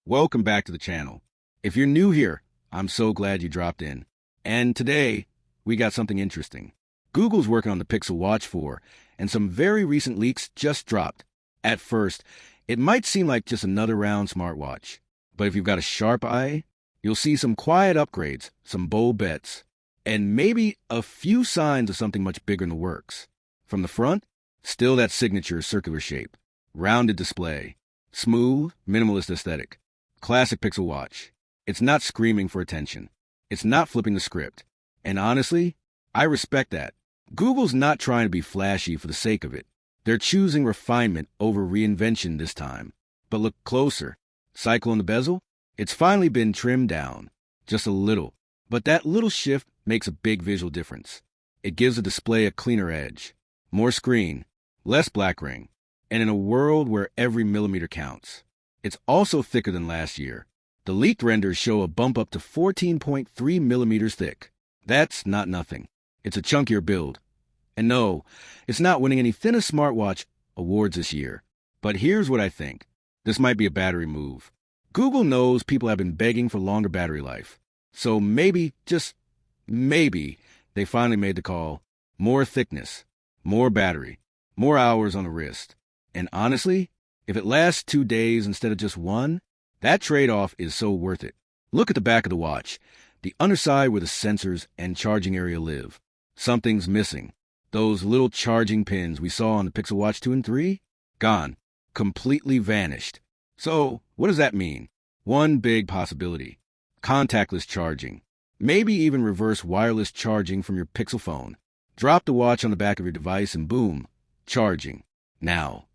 Welcome back to the channel. If you're new here, I'm so glad you dropped in. And today, we got something interesting. Google's working on the Pixel Watch 4, and some very recent leaks just dropped. At first, it might seem like just another round smartwatch. But if you've got a sharp eye, you'll see some quiet upgrades, some bold bets, and maybe a few signs of something much bigger in the works. From the front, still that signature circular shape, rounded display, smooth, minimalist aesthetic. Classic Pixel Watch. It's not screaming for attention. It's not flipping the script. And honestly, I respect that. Google's not trying to be flashy for the sake of it. They're choosing refinement over reinvention this time. But look closer. Cycle on the bezel? It's finally been trimmed down. Just a little. But that little shift makes a big visual difference. It gives the display a cleaner edge. More screen. Less black ring. And in a world where every millimeter counts. It's also thicker than last year. The leaked renders show a bump up to 14.3 millimeters thick. That's not nothing. It's a chunkier build. And no, it's not winning any thinnest smartwatch awards this year. But here's what I think. This might be a battery move. Google knows people have been begging for longer battery life. So maybe, just maybe, they finally made the call. More thickness, more battery, more hours on the wrist. And honestly, if it lasts 2 days instead of just one, that trade-off is so worth it. Look at the back of the watch, the underside where the sensors and charging area live. Something's missing. Those little charging pins we saw on the Pixel Watch 2 and 3? Gone. Completely vanished. So, what does that mean? One big possibility. Contactless charging. Maybe even reverse wireless charging from your Pixel phone. Drop the watch on the back of your device and boom, charging. Now.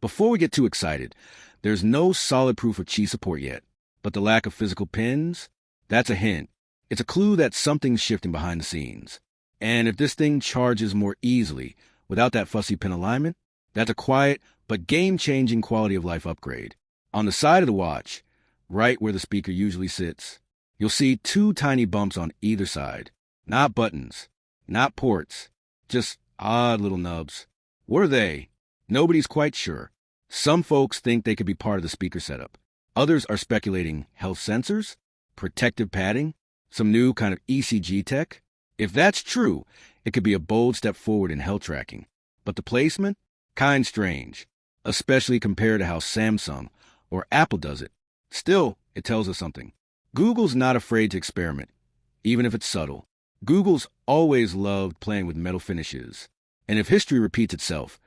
Before we get too excited, there's no solid proof of Qi support yet, but the lack of physical pins, that's a hint. It's a clue that something's shifting behind the scenes. And if this thing charges more easily, without that fussy pin alignment, that's a quiet but game-changing quality of life upgrade. On the side of the watch, right where the speaker usually sits, you'll see 2 tiny bumps on either side. Not buttons, not ports, just odd little nubs. What are they? Nobody's quite sure. Some folks think they could be part of the speaker setup. Others are speculating health sensors, protective padding, some new kind of ECG tech. If that's true, it could be a bold step forward in health tracking. But the placement? Kind strange, especially compared to how Samsung or Apple does it. Still, it tells us something. Google's not afraid to experiment, even if it's subtle. Google's always loved playing with metal finishes. And if history repeats itself,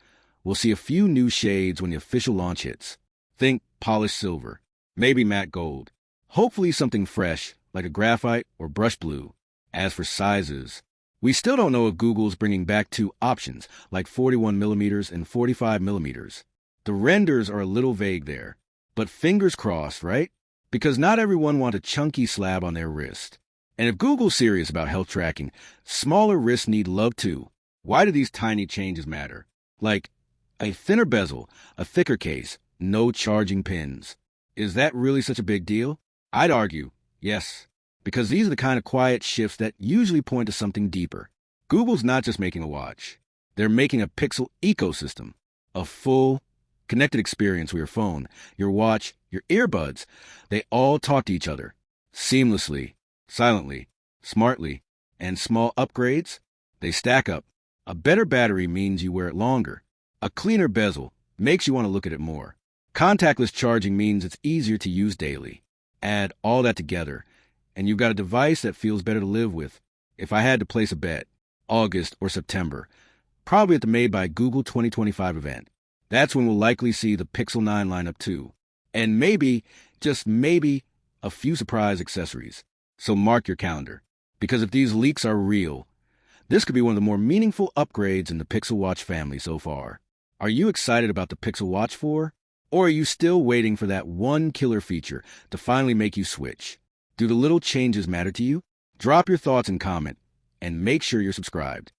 we'll see a few new shades when the official launch hits. Think polished silver, maybe matte gold. Hopefully something fresh, like a graphite or brushed blue. As for sizes, we still don't know if Google's bringing back 2 options, like 41 millimeters and 45 millimeters. The renders are a little vague there, but fingers crossed, right? Because not everyone wants a chunky slab on their wrist. And if Google's serious about health tracking, smaller wrists need love too. Why do these tiny changes matter? Like, a thinner bezel, a thicker case, no charging pins. Is that really such a big deal? I'd argue, yes, because these are the kind of quiet shifts that usually point to something deeper. Google's not just making a watch. They're making a Pixel ecosystem, a full, connected experience with your phone, your watch, your earbuds. They all talk to each other, seamlessly, silently, smartly, and small upgrades, they stack up. A better battery means you wear it longer. A cleaner bezel makes you want to look at it more. Contactless charging means it's easier to use daily. Add all that together, and you've got a device that feels better to live with. If I had to place a bet, August or September, probably at the Made by Google 2025 event. That's when we'll likely see the Pixel 9 lineup too. And maybe, just maybe, a few surprise accessories. So mark your calendar. Because if these leaks are real, this could be one of the more meaningful upgrades in the Pixel Watch family so far. Are you excited about the Pixel Watch 4? Or are you still waiting for that one killer feature to finally make you switch? Do the little changes matter to you? Drop your thoughts and comment, and make sure you're subscribed.